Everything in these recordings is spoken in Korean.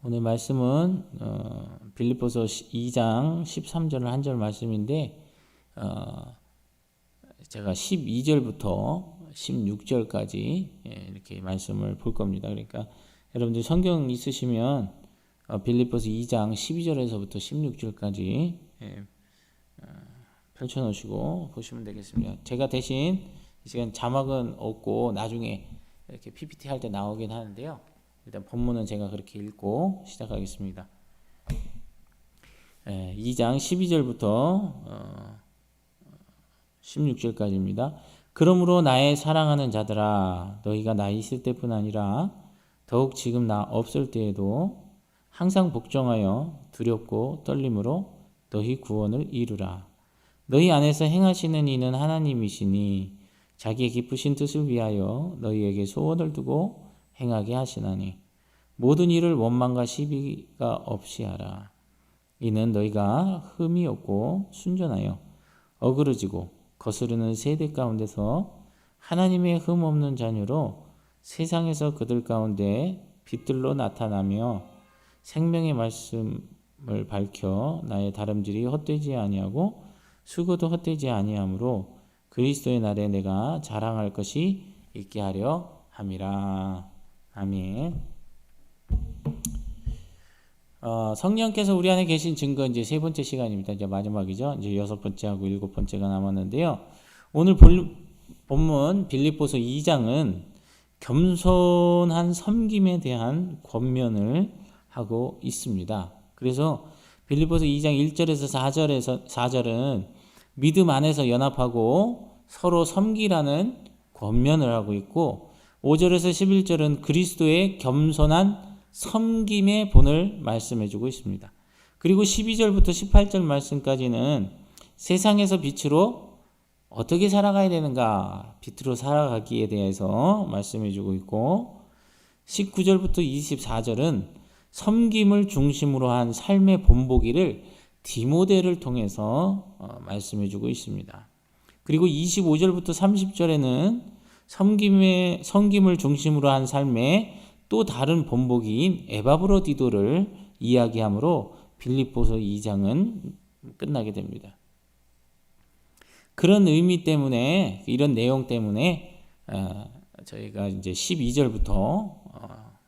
오늘 말씀은 빌립보서 2장 13절 한 절 말씀인데 제가 12절부터 16절까지 이렇게 말씀을 볼 겁니다. 그러니까 여러분들 성경 있으시면 빌립보서 2장 12절에서부터 16절까지 펼쳐놓으시고 보시면 되겠습니다. 제가 대신 이 시간 자막은 없고 나중에 이렇게 PPT 할 때 나오긴 하는데요. 일단 본문은 제가 그렇게 읽고 시작하겠습니다. 2장 12절부터 16절까지입니다. 그러므로 나의 사랑하는 자들아, 너희가 나 있을 때뿐 아니라 더욱 지금 나 없을 때에도 항상 복종하여 두렵고 떨림으로 너희 구원을 이루라. 너희 안에서 행하시는 이는 하나님이시니 자기의 기쁘신 뜻을 위하여 너희에게 소원을 두고 행하게 하시나니 모든 일을 원망과 시비가 없이 하라. 이는 너희가 흠이 없고 순전하여 어그러지고 거스르는 세대 가운데서 하나님의 흠 없는 자녀로 세상에서 그들 가운데 빛들로 나타나며 생명의 말씀을 밝혀 나의 다름질이 헛되지 아니하고 수고도 헛되지 아니하므로 그리스도의 날에 내가 자랑할 것이 있게 하려 함이라. 아멘. 성령께서 우리 안에 계신 증거 이제 세 번째 시간입니다. 이제 마지막이죠. 이제 6번째하고 7번째가 남았는데요. 오늘 본문 빌립보서 2장은 겸손한 섬김에 대한 권면을 하고 있습니다. 그래서 빌립보서 2장 1절에서 4절은 믿음 안에서 연합하고 서로 섬기라는 권면을 하고 있고 5절에서 11절은 그리스도의 겸손한 섬김의 본을 말씀해주고 있습니다. 그리고 12절부터 18절 말씀까지는 세상에서 빛으로 어떻게 살아가야 되는가, 빛으로 살아가기에 대해서 말씀해주고 있고 19절부터 24절은 섬김을 중심으로 한 삶의 본보기를 디모데를 통해서 말씀해주고 있습니다. 그리고 25절부터 30절에는 섬김을 중심으로 한 삶의 또 다른 본보기인 에바브로디도를 이야기하므로 빌립보서 2장은 끝나게 됩니다. 그런 의미 때문에, 이런 내용 때문에 저희가 이제 12절부터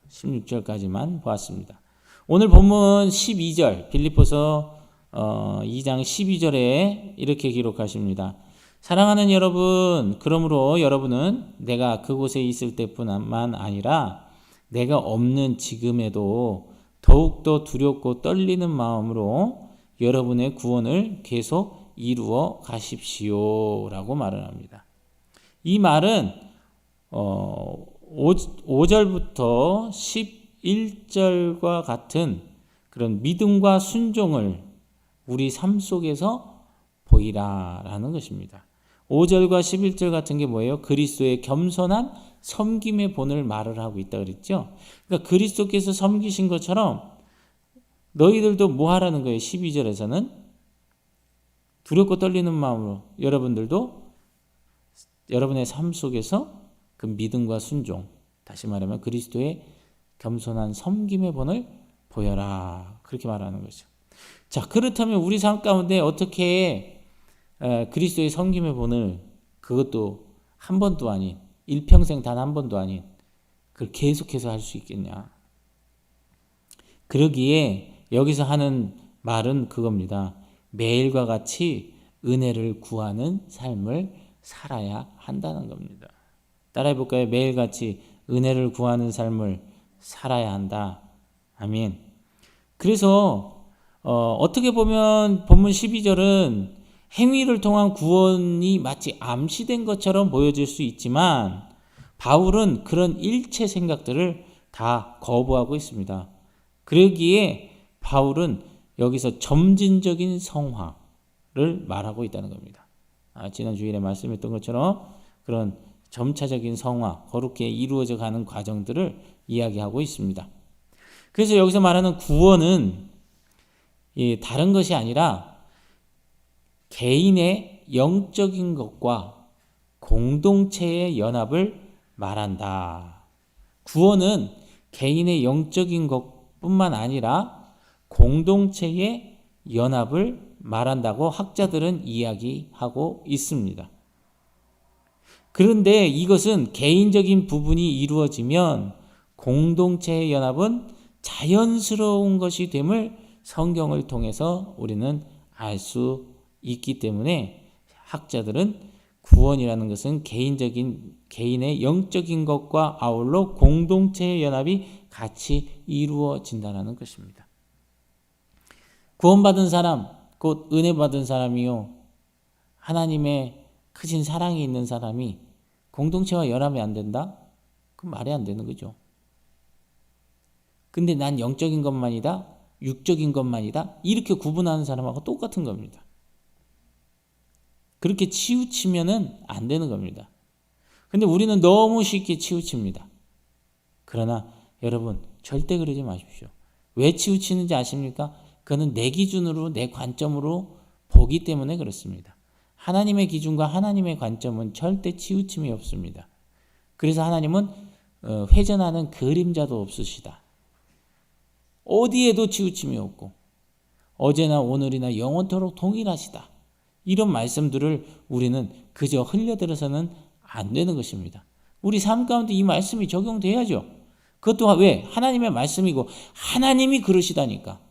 16절까지만 보았습니다. 오늘 본문 12절 빌립보서 2장 12절에 이렇게 기록하십니다. 사랑하는 여러분, 그러므로 여러분은 내가 그곳에 있을 때뿐만 아니라 내가 없는 지금에도 더욱더 두렵고 떨리는 마음으로 여러분의 구원을 계속 이루어 가십시오 라고 말을 합니다. 이 말은 5절부터 11절과 같은 그런 믿음과 순종을 우리 삶 속에서 보이라라는 것입니다. 5절과 11절 같은 게 뭐예요? 그리스도의 겸손한 섬김의 본을 말을 하고 있다 그랬죠. 그러니까 그리스도께서 섬기신 것처럼 너희들도 뭐 하라는 거예요? 12절에서는 두렵고 떨리는 마음으로 여러분들도 여러분의 삶 속에서 그 믿음과 순종, 다시 말하면 그리스도의 겸손한 섬김의 본을 보여라. 그렇게 말하는 거죠. 자, 그렇다면 우리 삶 가운데 어떻게 그리스도의 섬김의 본을, 그것도 한 번도 아닌, 일평생 단 한 번도 아닌 그걸 계속해서 할 수 있겠냐. 그러기에 여기서 하는 말은 그겁니다. 매일과 같이 은혜를 구하는 삶을 살아야 한다는 겁니다. 따라해 볼까요? 매일같이 은혜를 구하는 삶을 살아야 한다. 아멘. 그래서 어떻게 보면 본문 12절은 행위를 통한 구원이 마치 암시된 것처럼 보여질 수 있지만 바울은 그런 일체 생각들을 다 거부하고 있습니다. 그러기에 바울은 여기서 점진적인 성화를 말하고 있다는 겁니다. 지난 주일에 말씀했던 것처럼 그런 점차적인 성화, 거룩게 이루어져 가는 과정들을 이야기하고 있습니다. 그래서 여기서 말하는 구원은 다른 것이 아니라 개인의 영적인 것과 공동체의 연합을 말한다. 구원은 개인의 영적인 것 뿐만 아니라 공동체의 연합을 말한다고 학자들은 이야기하고 있습니다. 그런데 이것은 개인적인 부분이 이루어지면 공동체의 연합은 자연스러운 것이 됨을 성경을 통해서 우리는 알 수 있기 때문에 학자들은 구원이라는 것은 개인의 영적인 것과 아울러 공동체의 연합이 같이 이루어진다는 것입니다. 구원받은 사람, 곧 은혜 받은 사람이요, 하나님의 크신 사랑이 있는 사람이 공동체와 연합이 안 된다? 그건 말이 안 되는 거죠. 근데 난 영적인 것만이다, 육적인 것만이다, 이렇게 구분하는 사람하고 똑같은 겁니다. 그렇게 치우치면은 안 되는 겁니다. 근데 우리는 너무 쉽게 치우칩니다. 그러나 여러분 절대 그러지 마십시오. 왜 치우치는지 아십니까? 그거는 내 기준으로, 내 관점으로 보기 때문에 그렇습니다. 하나님의 기준과 하나님의 관점은 절대 치우침이 없습니다. 그래서 하나님은 회전하는 그림자도 없으시다. 어디에도 치우침이 없고 어제나 오늘이나 영원토록 동일하시다. 이런 말씀들을 우리는 그저 흘려들어서는 안 되는 것입니다. 우리 삶 가운데 이 말씀이 적용돼야죠. 그것도 왜? 하나님의 말씀이고 하나님이 그러시다니까.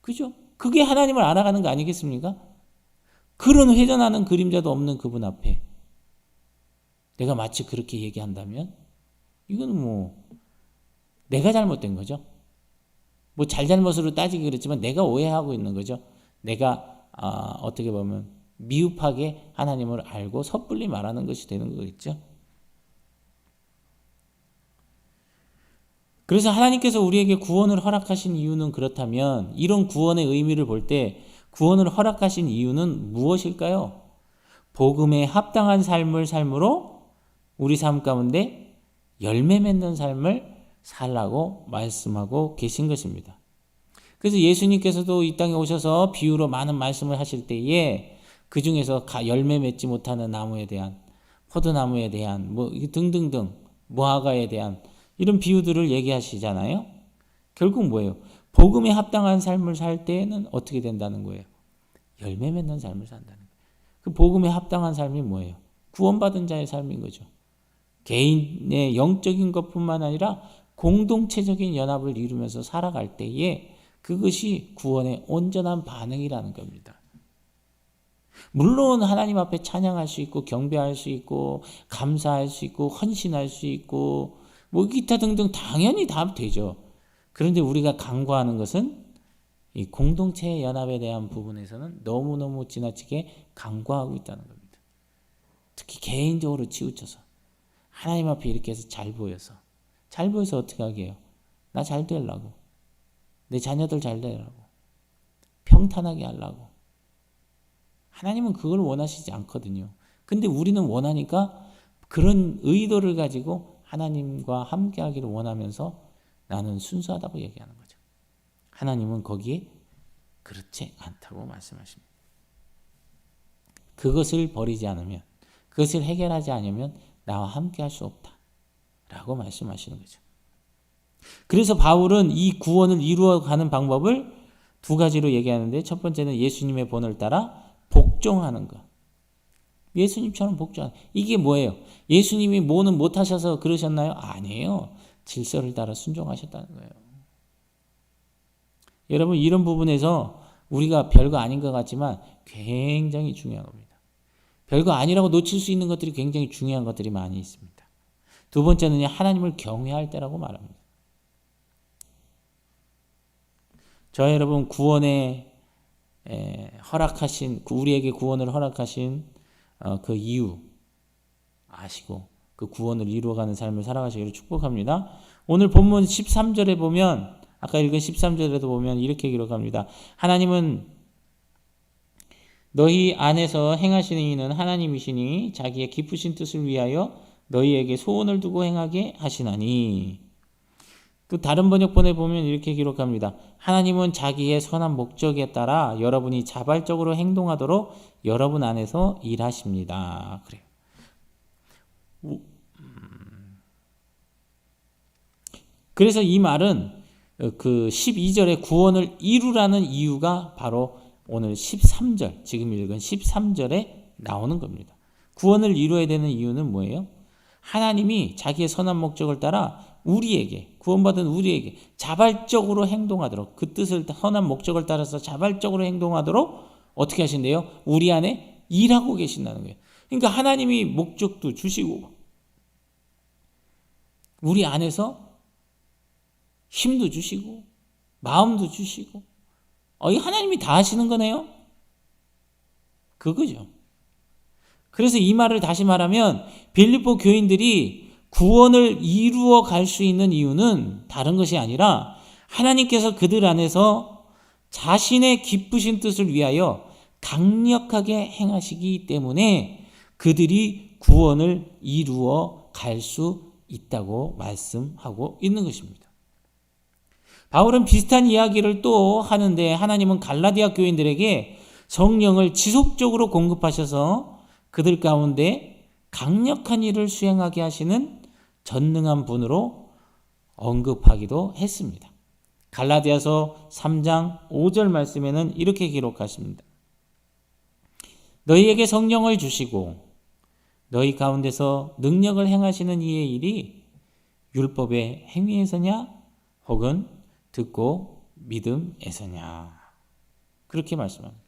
그죠? 그게 하나님을 알아가는 거 아니겠습니까? 그런 회전하는 그림자도 없는 그분 앞에 내가 마치 그렇게 얘기한다면 이건 뭐 내가 잘못된 거죠. 뭐 잘잘못으로 따지기 그렇지만 내가 오해하고 있는 거죠. 내가 어떻게 보면 미흡하게 하나님을 알고 섣불리 말하는 것이 되는 거겠죠. 그래서 하나님께서 우리에게 구원을 허락하신 이유는 그렇다면 이런 구원의 의미를 볼 때 구원을 허락하신 이유는 무엇일까요? 복음에 합당한 삶을 삶으로 우리 삶 가운데 열매 맺는 삶을 살라고 말씀하고 계신 것입니다. 그래서 예수님께서도 이 땅에 오셔서 비유로 많은 말씀을 하실 때에 그 중에서 열매 맺지 못하는 나무에 대한, 포도나무에 대한, 뭐 등등등 무화과에 대한 이런 비유들을 얘기하시잖아요. 결국 뭐예요? 복음에 합당한 삶을 살 때는 어떻게 된다는 거예요? 열매 맺는 삶을 산다는 거예요. 그 복음에 합당한 삶이 뭐예요? 구원받은 자의 삶인 거죠. 개인의 영적인 것뿐만 아니라 공동체적인 연합을 이루면서 살아갈 때에 그것이 구원의 온전한 반응이라는 겁니다. 물론 하나님 앞에 찬양할 수 있고 경배할 수 있고 감사할 수 있고 헌신할 수 있고 뭐 기타 등등 당연히 다 되죠. 그런데 우리가 간과하는 것은 이 공동체의 연합에 대한 부분에서는 너무너무 지나치게 간과하고 있다는 겁니다. 특히 개인적으로 치우쳐서 하나님 앞에 이렇게 해서 잘 보여서 어떻게 하게 해요? 나 잘 되려고, 내 자녀들 잘 되려고, 평탄하게 하려고. 하나님은 그걸 원하시지 않거든요. 근데 우리는 원하니까 그런 의도를 가지고 하나님과 함께하기를 원하면서 나는 순수하다고 얘기하는 거죠. 하나님은 거기에 그렇지 않다고 말씀하십니다. 그것을 버리지 않으면, 그것을 해결하지 않으면 나와 함께할 수 없다 라고 말씀하시는 거죠. 그래서 바울은 이 구원을 이루어가는 방법을 두 가지로 얘기하는데, 첫 번째는 예수님의 본을 따라 복종하는 것. 예수님처럼 복종하는. 이게 뭐예요? 예수님이 뭐는 못하셔서 그러셨나요? 아니에요. 질서를 따라 순종하셨다는 거예요. 여러분, 이런 부분에서 우리가 별거 아닌 것 같지만 굉장히 중요한 겁니다. 별거 아니라고 놓칠 수 있는 것들이 굉장히 중요한 것들이 많이 있습니다. 두 번째는 하나님을 경외할 때라고 말합니다. 저 여러분, 구원에 허락하신, 우리에게 구원을 허락하신 그 이유 아시고 그 구원을 이루어가는 삶을 살아가시기를 축복합니다. 오늘 본문 13절에 보면, 아까 읽은 13절에도 보면 이렇게 기록합니다. 하나님은 너희 안에서 행하시는 이는 하나님이시니 자기의 기쁘신 뜻을 위하여 너희에게 소원을 두고 행하게 하시나니. 또 다른 번역본에 보면 이렇게 기록합니다. 하나님은 자기의 선한 목적에 따라 여러분이 자발적으로 행동하도록 여러분 안에서 일하십니다. 그래요. 그래서 이 말은 그 12절에 구원을 이루라는 이유가 바로 오늘 13절, 지금 읽은 13절에 나오는 겁니다. 구원을 이루어야 되는 이유는 뭐예요? 하나님이 자기의 선한 목적을 따라 우리에게, 구원받은 우리에게 자발적으로 행동하도록, 그 뜻을, 선한 목적을 따라서 자발적으로 행동하도록 어떻게 하신대요? 우리 안에 일하고 계신다는 거예요. 그러니까 하나님이 목적도 주시고 우리 안에서 힘도 주시고 마음도 주시고 이 하나님이 다 하시는 거네요. 그거죠. 그래서 이 말을 다시 말하면 빌립보 교인들이 구원을 이루어 갈 수 있는 이유는 다른 것이 아니라 하나님께서 그들 안에서 자신의 기쁘신 뜻을 위하여 강력하게 행하시기 때문에 그들이 구원을 이루어 갈 수 있다고 말씀하고 있는 것입니다. 바울은 비슷한 이야기를 또 하는데 하나님은 갈라디아 교인들에게 성령을 지속적으로 공급하셔서 그들 가운데 강력한 일을 수행하게 하시는 전능한 분으로 언급하기도 했습니다. 갈라디아서 3장 5절 말씀에는 이렇게 기록하십니다. 너희에게 성령을 주시고 너희 가운데서 능력을 행하시는 이의 일이 율법의 행위에서냐 혹은 듣고 믿음에서냐. 그렇게 말씀합니다.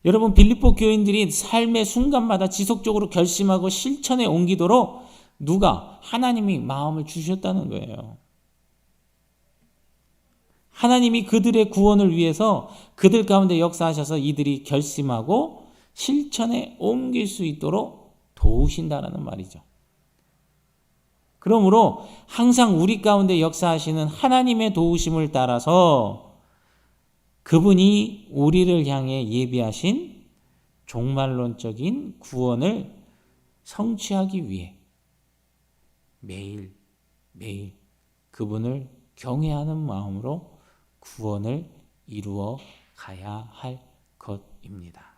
여러분, 빌립보 교인들이 삶의 순간마다 지속적으로 결심하고 실천에 옮기도록 누가? 하나님이 마음을 주셨다는 거예요. 하나님이 그들의 구원을 위해서 그들 가운데 역사하셔서 이들이 결심하고 실천에 옮길 수 있도록 도우신다라는 말이죠. 그러므로 항상 우리 가운데 역사하시는 하나님의 도우심을 따라서 그분이 우리를 향해 예비하신 종말론적인 구원을 성취하기 위해 매일 그분을 경외하는 마음으로 구원을 이루어 가야 할 것입니다.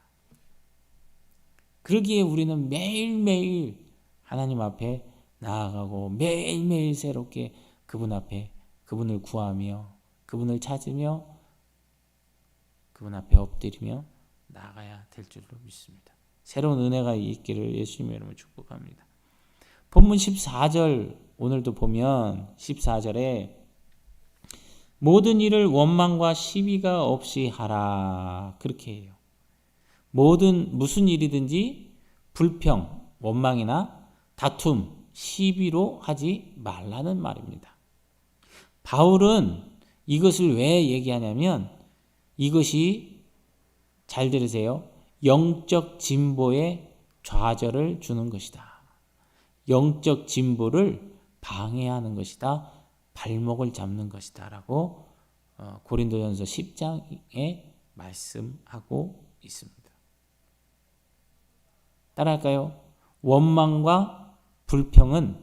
그러기에 우리는 매일매일 하나님 앞에 나아가고 매일매일 새롭게 그분 앞에 그분을 구하며 그분을 찾으며 그분 앞에 엎드리며 나아가야 될 줄로 믿습니다. 새로운 은혜가 있기를 예수님의 이름으로 축복합니다. 본문 14절 오늘도 보면 14절에 모든 일을 원망과 시비가 없이 하라 그렇게 해요. 무슨 일이든지 불평, 원망이나 다툼, 시비로 하지 말라는 말입니다. 바울은 이것을 왜 얘기하냐면 이것이 잘 들으세요. 영적 진보에 좌절을 주는 것이다. 영적 진보를 방해하는 것이다. 발목을 잡는 것이다. 라고 고린도전서 10장에 말씀하고 있습니다. 따라할까요? 원망과 불평은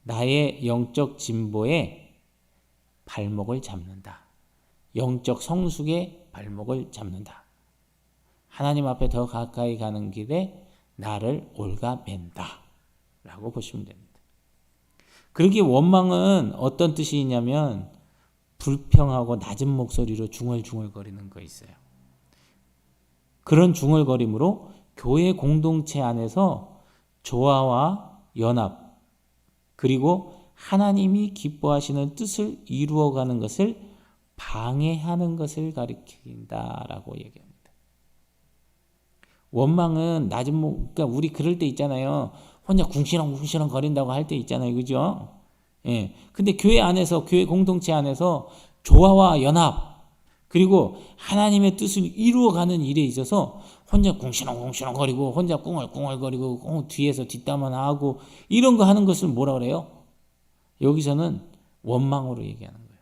나의 영적 진보에 발목을 잡는다. 영적 성숙의 발목을 잡는다. 하나님 앞에 더 가까이 가는 길에 나를 올가맨다. 라고 보시면 됩니다. 그러기에 원망은 어떤 뜻이 있냐면 불평하고 낮은 목소리로 중얼중얼거리는 거 있어요. 그런 중얼거림으로 교회 공동체 안에서 조화와 연합 그리고 하나님이 기뻐하시는 뜻을 이루어가는 것을 방해하는 것을 가리킨다라고 얘기합니다. 원망은 그러니까 우리 그럴 때 있잖아요. 혼자 궁시렁궁시렁 거린다고 할 때 있잖아요. 그죠? 예. 근데 교회 안에서, 교회 공동체 안에서 조화와 연합, 그리고 하나님의 뜻을 이루어가는 일에 있어서 혼자 궁시렁궁시렁 거리고, 혼자 꿍얼꿍얼거리고, 뒤에서 뒷담화 하고, 이런 거 하는 것을 뭐라 그래요? 여기서는 원망으로 얘기하는 거예요.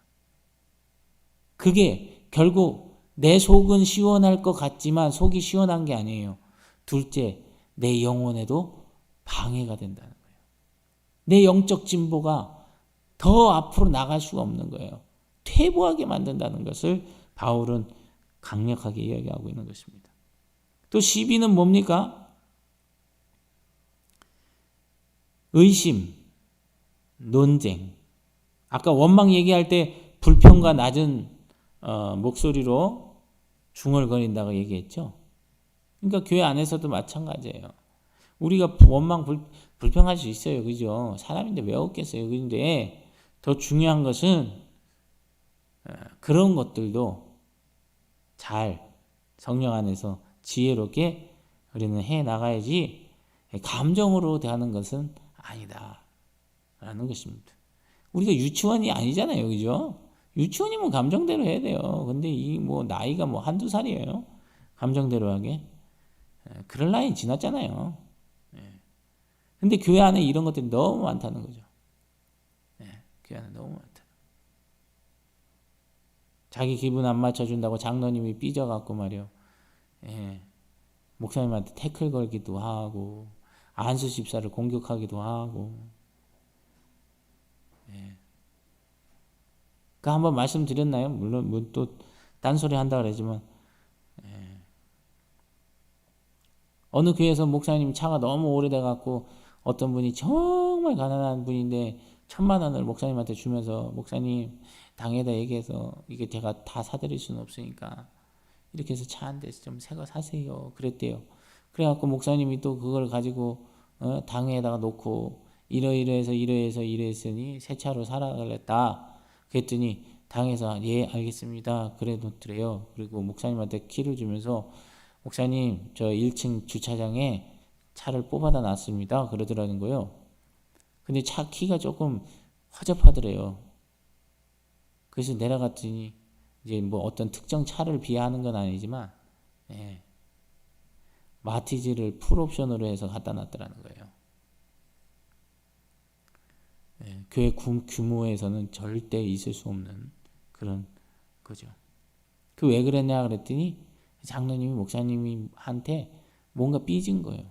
그게 결국 내 속은 시원할 것 같지만 속이 시원한 게 아니에요. 둘째, 내 영혼에도 방해가 된다는 거예요. 내 영적 진보가 더 앞으로 나갈 수가 없는 거예요. 퇴보하게 만든다는 것을 바울은 강력하게 이야기하고 있는 것입니다. 또 시비는 뭡니까? 의심, 논쟁, 아까 원망 얘기할 때 불평과 낮은 목소리로 중얼거린다고 얘기했죠. 그러니까 교회 안에서도 마찬가지예요. 우리가 원망 불평할 수 있어요. 그죠? 사람인데 왜 없겠어요. 그런데 더 중요한 것은 그런 것들도 잘 성령 안에서 지혜롭게 우리는 해 나가야지 감정으로 대하는 것은 아니다 라는 것입니다. 우리가 유치원이 아니잖아요. 그죠? 유치원이면 감정대로 해야 돼요. 근데 이 뭐 나이가 뭐 한두 살이에요. 감정대로 하게. 그럴 나이 지났잖아요. 근데 교회 안에 이런 것들이 너무 많다는 거죠. 교회 안에 너무 많다. 자기 기분 안 맞춰준다고 장로님이 삐져갖고 말이요. 목사님한테 태클 걸기도 하고 안수 집사를 공격하기도 하고. 그 한번 말씀드렸나요? 물론 뭐 또 딴소리 한다 그러지만 어느 교회에서 목사님 차가 너무 오래돼 갖고 어떤 분이 정말 가난한 분인데 1,000,000원을 목사님한테 주면서 목사님 당에다 얘기해서 이게 제가 다 사드릴 수는 없으니까 이렇게 해서 차 한 대씩 좀 새 거 사세요 그랬대요. 그래갖고 목사님이 또 그걸 가지고 당에다가 놓고 이러해서 새 차로 살아가랬다 그랬더니 당에서 예 알겠습니다 그래 놓더래요. 그리고 목사님한테 키를 주면서 목사님 저 1층 주차장에 차를 뽑아다 놨습니다 그러더라는 거예요. 근데 차 키가 조금 허접하더래요. 그래서 내려갔더니 이제 뭐 어떤 특정 차를 비하하는 건 아니지만 마티즈를 풀옵션으로 해서 갖다 놨더라는 거예요. 교회 규모에서는 절대 있을 수 없는 그런 거죠. 그 왜 그랬냐 그랬더니 장로님이 목사님한테 뭔가 삐진 거예요.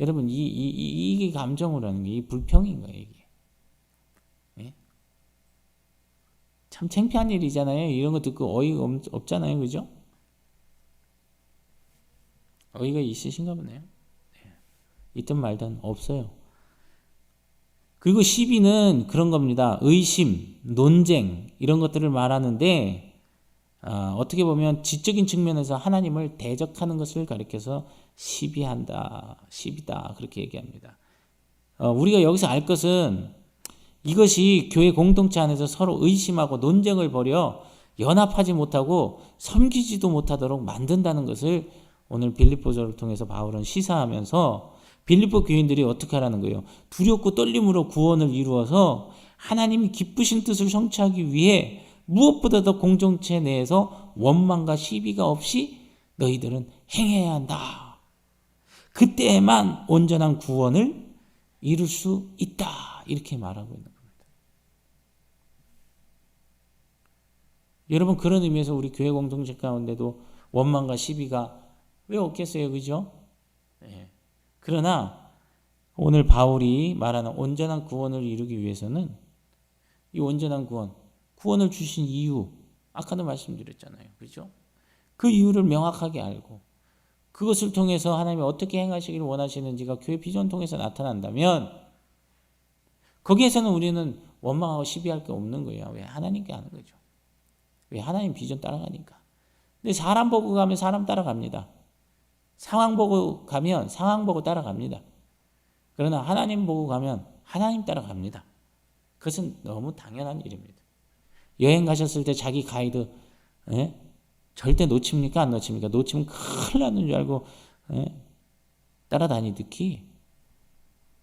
여러분 이게 감정으로라는 게 이 불평인 거예요. 이게 참 창피한 일이잖아요. 이런 거 듣고 어이가 없잖아요. 그죠? 어이가 있으신가 보네요. 있든 말든 없어요. 그리고 시비는 그런 겁니다. 의심, 논쟁 이런 것들을 말하는데 어떻게 보면 지적인 측면에서 하나님을 대적하는 것을 가리켜서 시비한다, 시비다 그렇게 얘기합니다. 우리가 여기서 알 것은 이것이 교회 공동체 안에서 서로 의심하고 논쟁을 벌여 연합하지 못하고 섬기지도 못하도록 만든다는 것을 오늘 빌립보서를 통해서 바울은 시사하면서 빌립보 교인들이 어떻게 하라는 거예요? 두렵고 떨림으로 구원을 이루어서 하나님이 기쁘신 뜻을 성취하기 위해 무엇보다도 공동체 내에서 원망과 시비가 없이 너희들은 행해야 한다. 그때만 온전한 구원을 이룰 수 있다. 이렇게 말하고 있는 겁니다. 여러분 그런 의미에서 우리 교회 공동체 가운데도 원망과 시비가 왜 없겠어요? 그죠? 그러나 오늘 바울이 말하는 온전한 구원을 이루기 위해서는 이 온전한 구원을 주신 이유 아까도 말씀드렸잖아요. 그죠? 그 이유를 명확하게 알고 그것을 통해서 하나님이 어떻게 행하시기를 원하시는지가 교회 비전 통해서 나타난다면 거기에서는 우리는 원망하고 시비할 게 없는 거예요. 왜? 하나님께 하는 거죠. 왜? 하나님 비전 따라가니까. 근데 사람 보고 가면 사람 따라갑니다. 상황 보고 가면 상황 보고 따라갑니다. 그러나 하나님 보고 가면 하나님 따라갑니다. 그것은 너무 당연한 일입니다. 여행 가셨을 때 자기 가이드 절대 놓칩니까? 안 놓칩니까? 놓치면 큰일 나는 줄 알고 따라다니듯이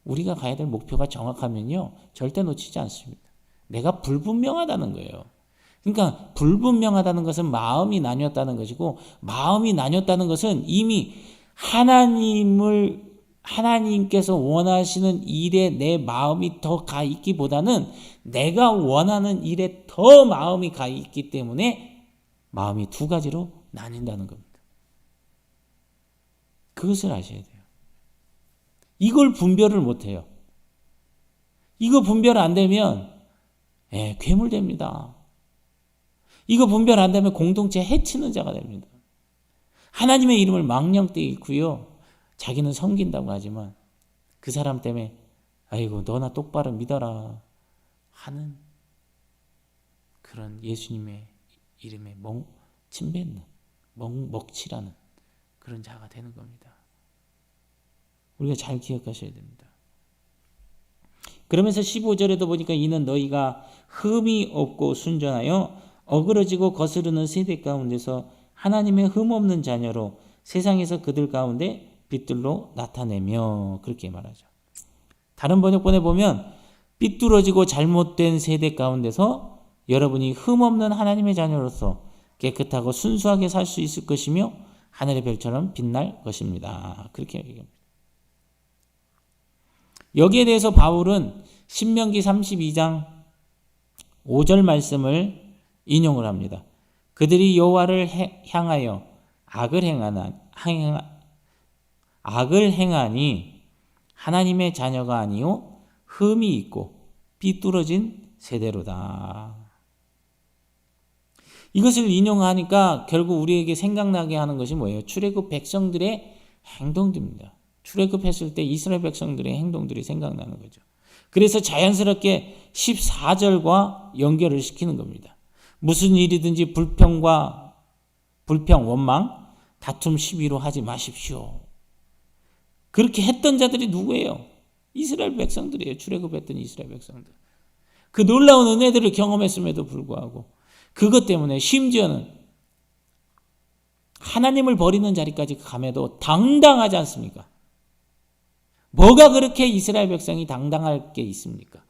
우리가 가야 될 목표가 정확하면요 절대 놓치지 않습니다. 내가 불분명하다는 거예요. 그러니까 불분명하다는 것은 마음이 나뉘었다는 것이고 마음이 나뉘었다는 것은 이미 하나님께서 원하시는 일에 내 마음이 더 가 있기보다는 내가 원하는 일에 더 마음이 가 있기 때문에 마음이 두 가지로 나뉜다는 겁니다. 그것을 아셔야 돼요. 이걸 분별을 못해요. 이거 분별 안 되면 괴물됩니다. 이거 분별 안 되면 공동체 해치는 자가 됩니다. 하나님의 이름을 망령되이 잃고요. 자기는 섬긴다고 하지만 그 사람 때문에 아이고 너나 똑바로 믿어라 하는 그런 예수님의 이름에 침뱉는 먹칠하는 그런 자가 되는 겁니다. 우리가 잘 기억하셔야 됩니다. 그러면서 15절에도 보니까 이는 너희가 흠이 없고 순전하여 어그러지고 거스르는 세대 가운데서 하나님의 흠 없는 자녀로 세상에서 그들 가운데 빛들로 나타내며 그렇게 말하죠. 다른 번역본에 보면 삐뚤어지고 잘못된 세대 가운데서 여러분이 흠 없는 하나님의 자녀로서 깨끗하고 순수하게 살 수 있을 것이며 하늘의 별처럼 빛날 것입니다. 그렇게 얘기합니다. 여기에 대해서 바울은 신명기 32장 5절 말씀을 인용을 합니다. 그들이 여호와를 향하여 악을 행하니 하나님의 자녀가 아니요 흠이 있고 삐뚤어진 세대로다. 이것을 인용하니까 결국 우리에게 생각나게 하는 것이 뭐예요? 출애굽 백성들의 행동들입니다. 출애굽했을 때 이스라엘 백성들의 행동들이 생각나는 거죠. 그래서 자연스럽게 14절과 연결을 시키는 겁니다. 무슨 일이든지 불평, 원망, 다툼, 시비로 하지 마십시오. 그렇게 했던 자들이 누구예요? 이스라엘 백성들이에요. 출애굽했던 이스라엘 백성들. 그 놀라운 은혜들을 경험했음에도 불구하고 그것 때문에 심지어는 하나님을 버리는 자리까지 감해도 당당하지 않습니까? 뭐가 그렇게 이스라엘 백성이 당당할 게 있습니까?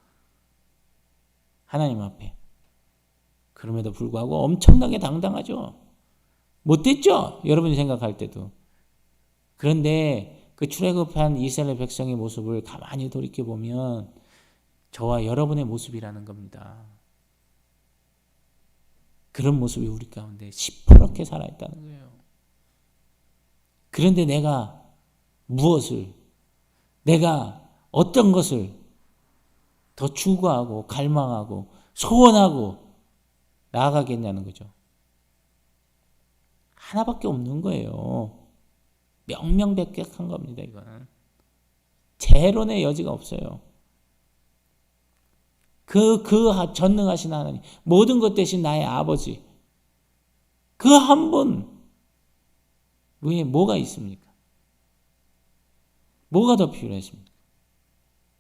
하나님 앞에. 그럼에도 불구하고 엄청나게 당당하죠. 못됐죠? 여러분이 생각할 때도. 그런데 그 출애굽한 이스라엘 백성의 모습을 가만히 돌이켜보면 저와 여러분의 모습이라는 겁니다. 그런 모습이 우리 가운데 시퍼렇게 살아있다는 거예요. 그런데 내가 어떤 것을 더 추구하고 갈망하고 소원하고 나아가겠냐는 거죠. 하나밖에 없는 거예요. 명명백백한 겁니다. 이거는 재론의 여지가 없어요. 그 전능하신 하나님, 모든 것 대신 나의 아버지, 그 한 분 외에 뭐가 있습니까? 뭐가 더 필요했습니까?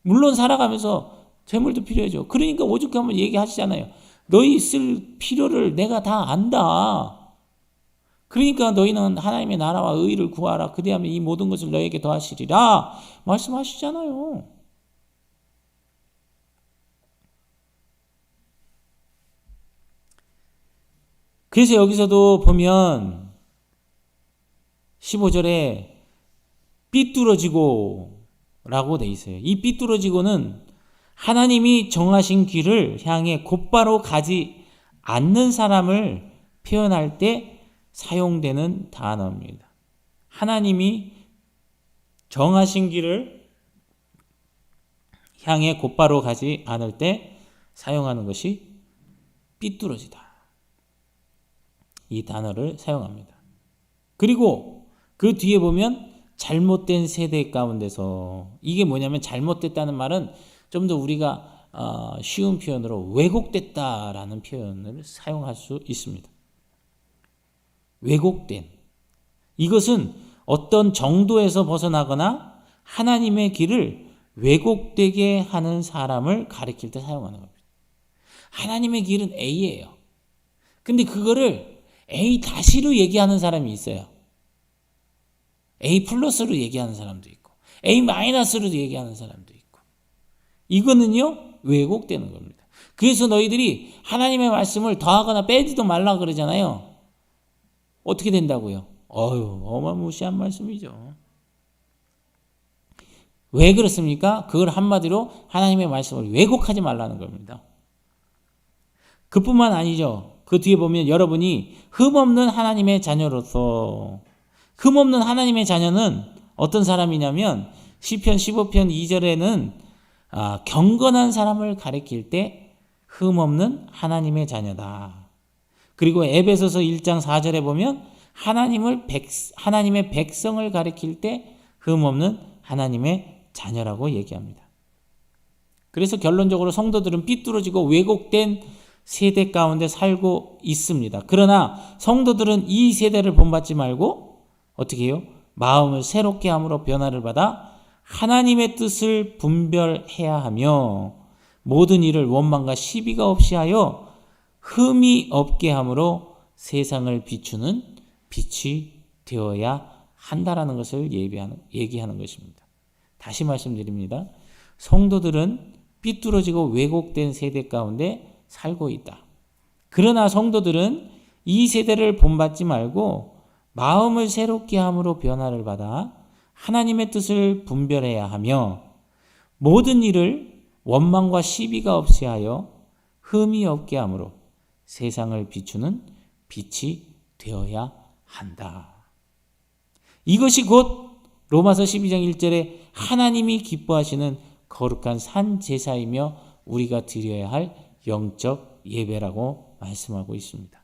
물론 살아가면서 재물도 필요하죠. 그러니까 오죽하면 한번 얘기하시잖아요. 너희 쓸 필요를 내가 다 안다. 그러니까 너희는 하나님의 나라와 의를 구하라. 그리하면 이 모든 것을 너에게 더하시리라. 말씀하시잖아요. 그래서 여기서도 보면 15절에 삐뚤어지고 라고 돼 있어요. 이 삐뚤어지고는 하나님이 정하신 길을 향해 곧바로 가지 않는 사람을 표현할 때 사용되는 단어입니다. 하나님이 정하신 길을 향해 곧바로 가지 않을 때 사용하는 것이 삐뚤어지다. 이 단어를 사용합니다. 그리고 그 뒤에 보면 잘못된 세대 가운데서, 이게 뭐냐면 잘못됐다는 말은 좀 더 우리가 쉬운 표현으로 왜곡됐다라는 표현을 사용할 수 있습니다. 왜곡된, 이것은 어떤 정도에서 벗어나거나 하나님의 길을 왜곡되게 하는 사람을 가리킬 때 사용하는 겁니다. 하나님의 길은 A예요. 근데 그거를 A 다시로 얘기하는 사람이 있어요. A 플러스로 얘기하는 사람도 있고 A 마이너스로 얘기하는 사람도 있고, 이거는요 왜곡되는 겁니다. 그래서 너희들이 하나님의 말씀을 더하거나 빼지도 말라 그러잖아요. 어떻게 된다고요? 어마무시한 말씀이죠. 왜 그렇습니까? 그걸 한마디로 하나님의 말씀을 왜곡하지 말라는 겁니다. 그뿐만 아니죠. 그 뒤에 보면 여러분이 흠없는 하나님의 자녀로서, 흠없는 하나님의 자녀는 어떤 사람이냐면 시편 15편 2절에는 경건한 사람을 가리킬 때 흠없는 하나님의 자녀다. 그리고 에베소서 1장 4절에 보면 하나님의 백성을 가리킬 때 흠없는 하나님의 자녀라고 얘기합니다. 그래서 결론적으로 성도들은 삐뚤어지고 왜곡된 세대 가운데 살고 있습니다. 그러나 성도들은 이 세대를 본받지 말고 어떻게 해요? 마음을 새롭게 함으로 변화를 받아 하나님의 뜻을 분별해야 하며 모든 일을 원망과 시비가 없이 하여 흠이 없게 함으로 세상을 비추는 빛이 되어야 한다라는 것을 얘기하는 것입니다. 다시 말씀드립니다. 성도들은 삐뚤어지고 왜곡된 세대 가운데 살고 있다. 그러나 성도들은 이 세대를 본받지 말고 마음을 새롭게 함으로 변화를 받아 하나님의 뜻을 분별해야 하며 모든 일을 원망과 시비가 없이 하여 흠이 없게 함으로 세상을 비추는 빛이 되어야 한다. 이것이 곧 로마서 12장 1절에 하나님이 기뻐하시는 거룩한 산 제사이며 우리가 드려야 할 영적 예배라고 말씀하고 있습니다.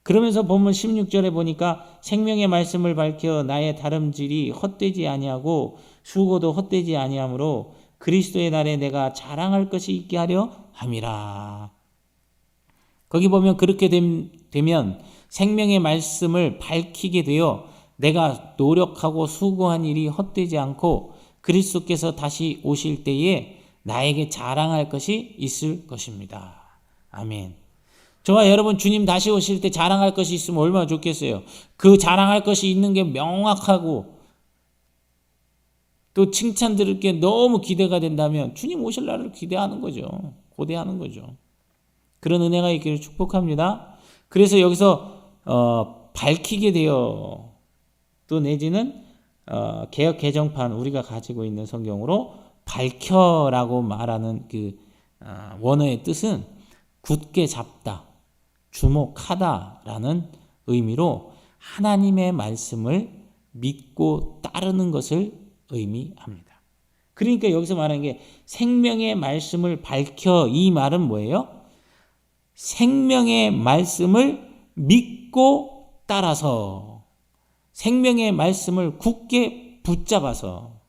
그러면서 본문 16절에 보니까 생명의 말씀을 밝혀 나의 다름질이 헛되지 아니하고 수고도 헛되지 아니하므로 그리스도의 날에 내가 자랑할 것이 있게 하려 함이라. 거기 보면 그렇게 되면 생명의 말씀을 밝히게 되어 내가 노력하고 수고한 일이 헛되지 않고 그리스도께서 다시 오실 때에 나에게 자랑할 것이 있을 것입니다. 아멘. 저와 여러분 주님 다시 오실 때 자랑할 것이 있으면 얼마나 좋겠어요. 그 자랑할 것이 있는 게 명확하고 또 칭찬 들을 게 너무 기대가 된다면 주님 오실 날을 기대하는 거죠. 고대하는 거죠. 그런 은혜가 있기를 축복합니다. 그래서 여기서 밝히게 되어 또 내지는 개역 개정판 우리가 가지고 있는 성경으로 밝혀라고 말하는 그 원어의 뜻은 굳게 잡다, 주목하다라는 의미로 하나님의 말씀을 믿고 따르는 것을 의미합니다. 그러니까 여기서 말하는 게 생명의 말씀을 밝혀, 이 말은 뭐예요? 생명의 말씀을 믿고 따라서, 생명의 말씀을 굳게 붙잡아서,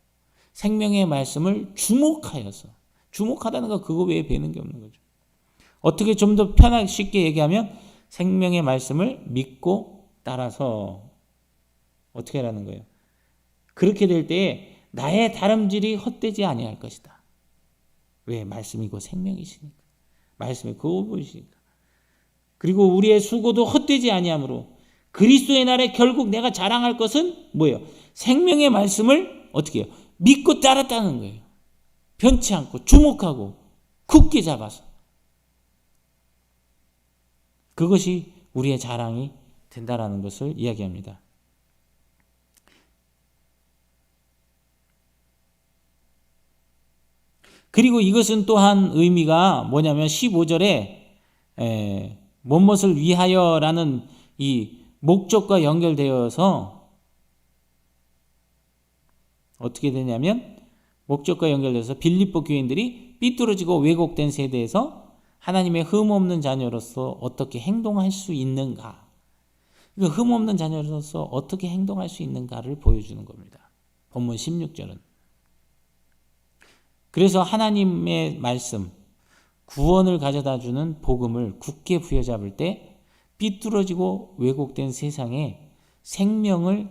생명의 말씀을 주목하여서, 주목하다는 거 그거 외에 배는 게 없는 거죠. 어떻게 좀 더 편하게 쉽게 얘기하면 생명의 말씀을 믿고 따라서 어떻게 하라는 거예요? 그렇게 될 때에 나의 다름질이 헛되지 아니할 것이다. 왜? 말씀이고 생명이시니까. 말씀이 그분이시니까. 그리고 우리의 수고도 헛되지 아니하므로 그리스도의 날에 결국 내가 자랑할 것은 뭐예요? 생명의 말씀을 어떻게 해요? 믿고 따랐다는 거예요. 변치 않고 주목하고 굳게 잡아서. 그것이 우리의 자랑이 된다라는 것을 이야기합니다. 그리고 이것은 또한 의미가 뭐냐면 15절에 무엇을 위하여라는 이 목적과 연결되어서 어떻게 되냐면 목적과 연결돼서 빌립보 교인들이 삐뚤어지고 왜곡된 세대에서 하나님의 흠없는 자녀로서 어떻게 행동할 수 있는가, 그 흠없는 자녀로서 어떻게 행동할 수 있는가를 보여주는 겁니다. 본문 16절은. 그래서 하나님의 말씀, 구원을 가져다주는 복음을 굳게 부여잡을 때 삐뚤어지고 왜곡된 세상에 생명을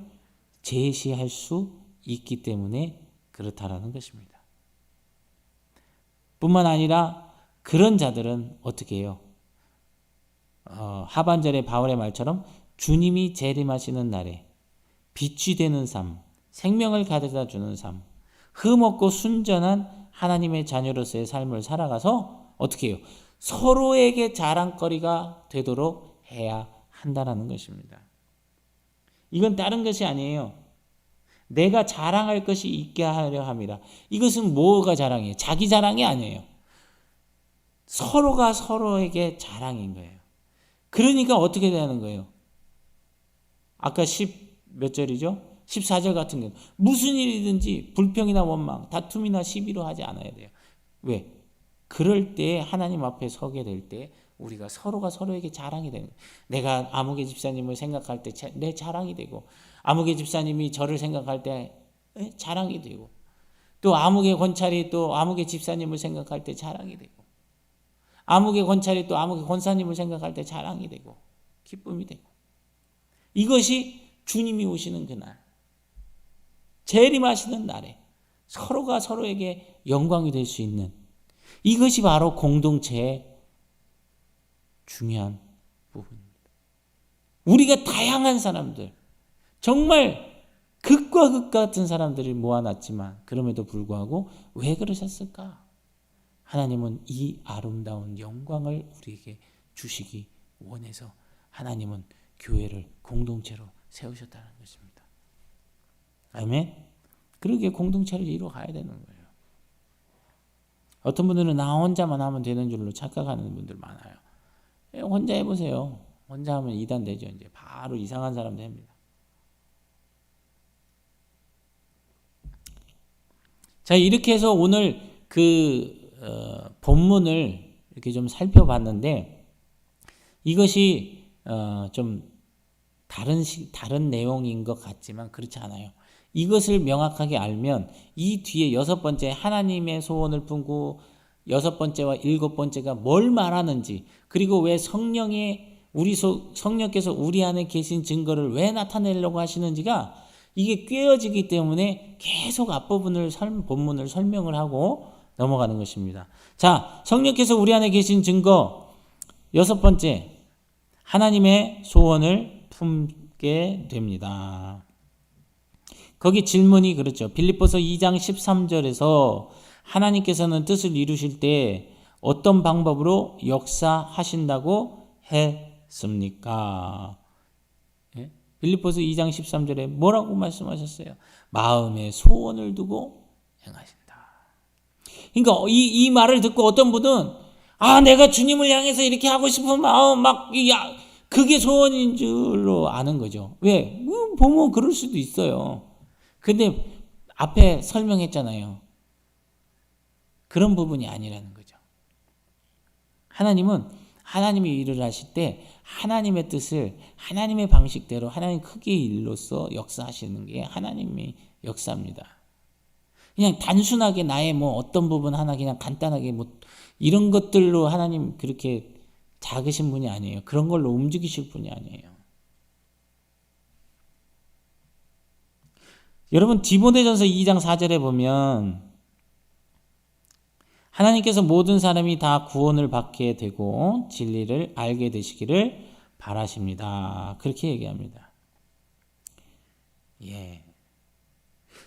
제시할 수 있기 때문에 그렇다라는 것입니다. 뿐만 아니라 그런 자들은 어떻게 해요? 하반절의 바울의 말처럼 주님이 재림하시는 날에 빛이 되는 삶, 생명을 가져다주는 삶, 흠없고 순전한 하나님의 자녀로서의 삶을 살아가서 어떻게 해요? 서로에게 자랑거리가 되도록 해야 한다는 것입니다. 이건 다른 것이 아니에요. 내가 자랑할 것이 있게 하려 함이라. 이것은 뭐가 자랑이에요? 자기 자랑이 아니에요. 서로가 서로에게 자랑인 거예요. 그러니까 어떻게 되는 거예요? 아까 10몇 절이죠? 14절 같은 경우 무슨 일이든지 불평이나 원망, 다툼이나 시비로 하지 않아야 돼요. 왜? 그럴 때 하나님 앞에 서게 될 때 우리가 서로가 서로에게 자랑이 되는 거예요. 내가 아무개 집사님을 생각할 때 내 자랑이 되고 아무개 집사님이 저를 생각할 때 자랑이 되고 또 아무개 권찰이 또 아무개 집사님을 생각할 때 자랑이 되고, 아무개 권찰이 또 아무개 권사님을 생각할 때 자랑이 되고 기쁨이 되고, 이것이 주님이 오시는 그날, 재림하시는 날에 서로가 서로에게 영광이 될 수 있는, 이것이 바로 공동체의 중요한 부분입니다. 우리가 다양한 사람들, 정말 극과 극 같은 사람들을 모아놨지만 그럼에도 불구하고 왜 그러셨을까? 하나님은 이 아름다운 영광을 우리에게 주시기 원해서 하나님은 교회를 공동체로 세우셨다는 것입니다. 아멘? 그러기에 공동체를 이루어가야 되는 거예요. 어떤 분들은 나 혼자만 하면 되는 줄로 착각하는 분들 많아요. 혼자 해보세요. 혼자 하면 이단 되죠. 이제 바로 이상한 사람 됩니다. 자, 이렇게 해서 오늘 본문을 이렇게 좀 살펴봤는데, 이것이 좀 다른 내용인 것 같지만 그렇지 않아요. 이것을 명확하게 알면 이 뒤에 6번째 하나님의 소원을 품고 6번째와 7번째가 뭘 말하는지, 그리고 왜 성령께서 우리 안에 계신 증거를 왜 나타내려고 하시는지가 이게 꿰어지기 때문에 계속 앞부분을 본문을 설명을 하고 넘어가는 것입니다. 자, 성령께서 우리 안에 계신 증거 6번째, 하나님의 소원을 품게 됩니다. 거기 질문이 그렇죠. 빌립보서 2장 13절에서 하나님께서는 뜻을 이루실 때 어떤 방법으로 역사하신다고 했습니까? 예? 빌립보서 2장 13절에 뭐라고 말씀하셨어요? 마음에 소원을 두고 행하신다. 그러니까 이 말을 듣고 어떤 분은 내가 주님을 향해서 이렇게 하고 싶은 마음 그게 소원인 줄로 아는 거죠. 왜? 보면 그럴 수도 있어요. 근데 앞에 설명했잖아요. 그런 부분이 아니라는 거죠. 하나님은 하나님이 일을 하실 때 하나님의 뜻을 하나님의 방식대로 하나님 크기의 일로서 역사하시는 게 하나님의 역사입니다. 그냥 단순하게 나의 어떤 부분 하나 그냥 간단하게 이런 것들로 하나님 그렇게 작으신 분이 아니에요. 그런 걸로 움직이실 분이 아니에요. 여러분 디모데전서 2장 4절에 보면 하나님께서 모든 사람이 다 구원을 받게 되고 진리를 알게 되시기를 바라십니다. 그렇게 얘기합니다. 예.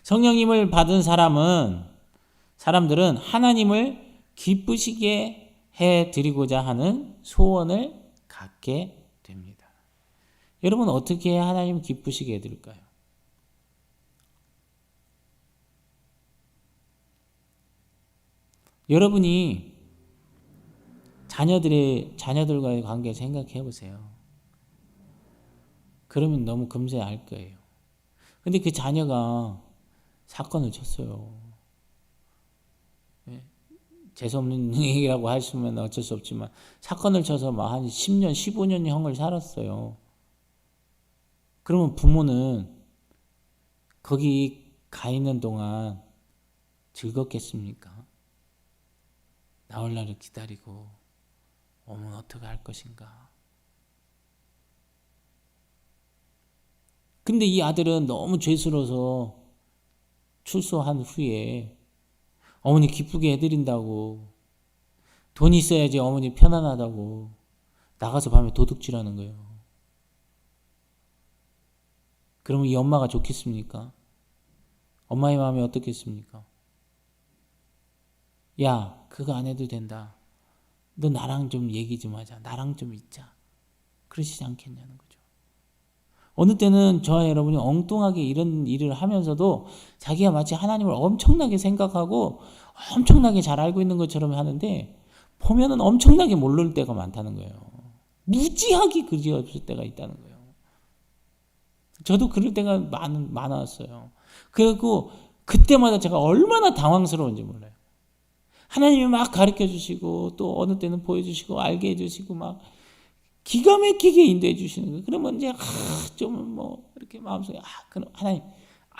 성령님을 받은 사람들은 하나님을 기쁘시게 해드리고자 하는 소원을 갖게 됩니다. 여러분 어떻게 해야 하나님 기쁘시게 해드릴까요? 여러분이 자녀들과의 관계 생각해 보세요. 그러면 너무 금세 알 거예요. 근데 그 자녀가 사건을 쳤어요. 재수없는 얘기라고 하시면 어쩔 수 없지만 사건을 쳐서 한 10년, 15년 형을 살았어요. 그러면 부모는 거기 가 있는 동안 즐겁겠습니까? 나올 날을 기다리고 오면 어떻게 할 것인가. 근데 이 아들은 너무 죄스러워서 출소한 후에 어머니 기쁘게 해드린다고, 돈 있어야지 어머니 편안하다고 나가서 밤에 도둑질하는 거예요. 그러면 이 엄마가 좋겠습니까? 엄마의 마음이 어떻겠습니까? 야, 그거 안 해도 된다. 너 나랑 좀 얘기 좀 하자. 나랑 좀 있자. 그러시지 않겠냐는 거죠. 어느 때는 저와 여러분이 엉뚱하게 이런 일을 하면서도 자기가 마치 하나님을 엄청나게 생각하고 엄청나게 잘 알고 있는 것처럼 하는데 보면은 엄청나게 모를 때가 많다는 거예요. 무지하게 그지없을 때가 있다는 거예요. 저도 그럴 때가 많았어요. 그리고 그때마다 제가 얼마나 당황스러운지 몰라요. 하나님이 막 가르쳐 주시고 또 어느 때는 보여주시고 알게 해주시고 막 기가 막히게 인도해 주시는 거예요. 그러면 이제 좀 이렇게 마음속에 그럼 하나님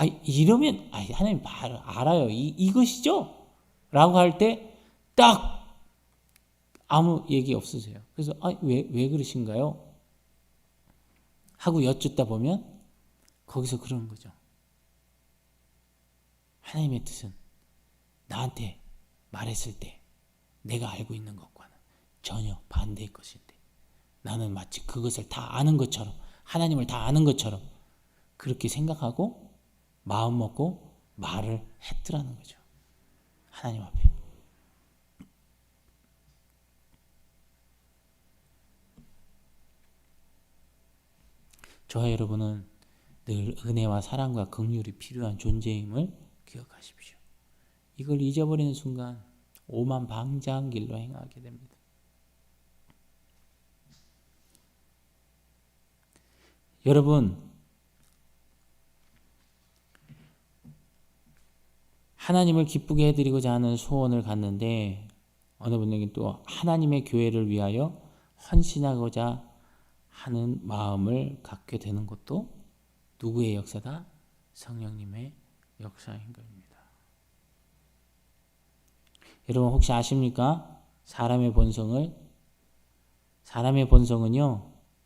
이러면 하나님 알아요. 이것이죠? 라고 할 때 딱 아무 얘기 없으세요. 그래서 왜 그러신가요? 하고 여쭙다 보면 거기서 그러는 거죠. 하나님의 뜻은 나한테 말했을 때 내가 알고 있는 것과는 전혀 반대의 것인데 나는 마치 그것을 다 아는 것처럼 하나님을 다 아는 것처럼 그렇게 생각하고 마음 먹고 말을 했더라는 거죠. 하나님 앞에. 저와 여러분은 늘 은혜와 사랑과 긍휼이 필요한 존재임을 기억하십시오. 이걸 잊어버리는 순간 오만 방자한 길로 행하게 됩니다. 여러분, 하나님을 기쁘게 해드리고자 하는 소원을 갖는데 어느 분에게 또 하나님의 교회를 위하여 헌신하고자 하는 마음을 갖게 되는 것도 누구의 역사다? 성령님의 역사인 겁니다. 여러분 혹시 아십니까? 사람의 본성은요,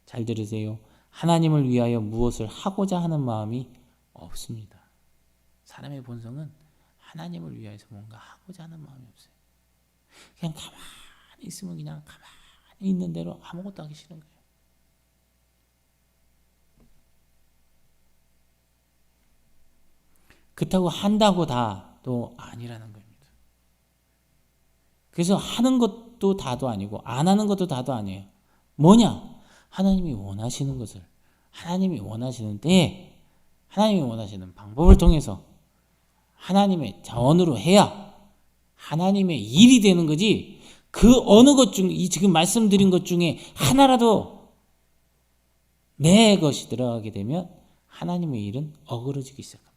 잘 들으세요. 하나님을 위하여 무엇을 하고자 하는 마음이 없습니다. 사람의 본성은 하나님을 위하여서 뭔가 하고자 하는 마음이 없어요. 그냥 가만히 있으면 그냥 가만히 있는 대로 아무것도 하기 싫은 거예요. 그렇다고 한다고 다 또 아니라는 겁니다. 그래서 하는 것도 다도 아니고 안 하는 것도 다도 아니에요. 뭐냐? 하나님이 원하시는 것을 하나님이 원하시는데 하나님이 원하시는 방법을 통해서 하나님의 자원으로 해야 하나님의 일이 되는 거지. 그 어느 것 중, 이 지금 말씀드린 것 중에 하나라도 내 것이 들어가게 되면 하나님의 일은 어그러지기 시작합니다.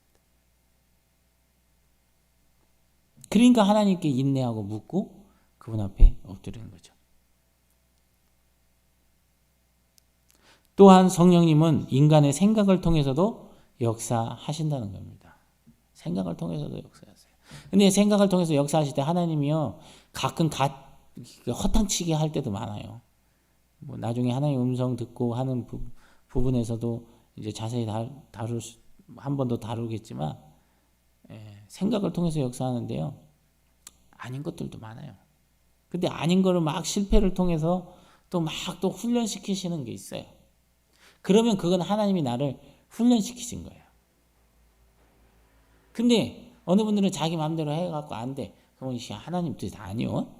그러니까 하나님께 인내하고 묻고 그분 앞에 엎드리는 거죠. 또한 성령님은 인간의 생각을 통해서도 역사하신다는 겁니다. 생각을 통해서도 역사하세요. 근데 생각을 통해서 역사하실 때 하나님이요, 가끔 허탕치게 할 때도 많아요. 뭐 나중에 하나님의 음성 듣고 하는 부분에서도 이제 자세히 한 번 더 다루겠지만, 생각을 통해서 역사하는데요, 아닌 것들도 많아요. 근데 아닌 거를 막 실패를 통해서 또 훈련시키시는 게 있어요. 그러면 그건 하나님이 나를 훈련시키신 거예요. 근데 어느 분들은 자기 마음대로 해갖고 안 돼. 그건 하나님 뜻이 아니요.